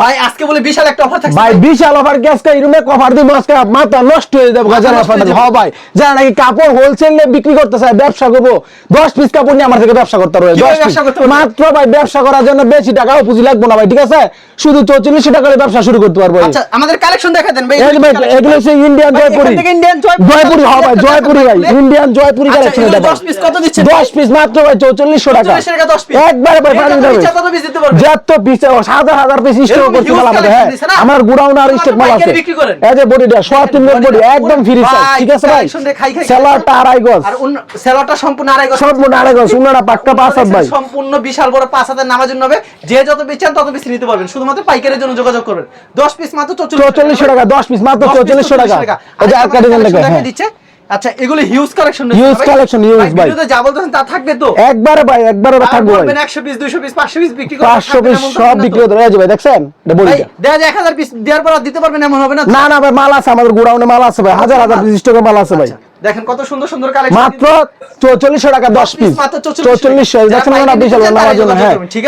ভাই আজকে বলে বিশাল একটা অফার থাকছে ভাই বিশাল অফার কি আজকে এরুমে কভার দিব আজকে মাথা নষ্ট হয়ে যাবে গাজার অফার হ্যাঁ ভাই যারা নাকি কাপড় হোলসেলে বিক্রি করতে চায় ব্যবসা করবো 10 পিস কাপড় নিয়ে আমার থেকে ব্যবসা করতে পারবে 10 পিস মাত্র ভাই ব্যবসা করার জন্য বেশি টাকাও পুঁজি লাগবে না ভাই ঠিক আছে শুধু 4400 টাকা করে ব্যবসা শুরু করতে পারবো আচ্ছা আমাদের কালেকশন দেখা দেন ভাই এগুলো হচ্ছে ইন্ডিয়ান জয়পুরি জয়পুরি হ্যাঁ ভাই জয়পুরি ভাই ইন্ডিয়ান জয়পুরি কালেকশন এটা 10 পিস কত দিচ্ছেন 10 পিস মাত্র ভাই 4400 টাকা 4400 টাকা 10 পিস একবারে ভাই ফাইনাল যাবে কত পিস দিতে পারবে যত পিস হাজার হাজার পিস স্টক করতে মাল আমাদের হ্যাঁ আমার গোডাউন আর স্টক মাল আছে এই যে বডিটা 3 বডি একদম ফ্রি সাইজ ঠিক আছে ভাই সেলারটা আড়াই গজ আর সেলারটা সম্পূর্ণ আড়াই গজ সম্পূর্ণ আড়াই গজ উন্নটা পাক্কা 5 হাত ভাই সম্পূর্ণ বিশাল বড় 5 হাতের নামার জন্য হবে যে যত বেচেন তত পিস নিতে পারবেন শুধুমাত্র পাইকারের জন্য যোগাযোগ করবেন 10 পিস মাত্র 4400 টাকা 10 পিস মাত্র 4400 টাকা এই যে আরেকটা ডিজাইন দেখা দিচ্ছে আচ্ছা এগুলো huge collection huge collection huge ভাই ভিডিওতে যা বলতেছেন তা থাকবে তো একবারে ভাই একবারে থাকবে ভাই 100 পিস 200 পিস 500 পিস বিক্রি করে 500 পিস সব বিক্রি করে এই যে ভাই দেখছেন এটা বডিটা দেয়া যায় 1000 পিস দেওয়ার পর দিতে পারবেন এমন হবে না না না ভাই মাল আছে আমাদের গোডাউনে মাল আছে ভাই হাজার হাজার পিস স্টকে মাল আছে ভাই দেখেন কত সুন্দর সুন্দর কালেকশন মাত্র 4400 টাকা 10 পিস মাত্র 4400 দেখছেন না বিশাল নামার জন্য হ্যাঁ ঠিক আছে।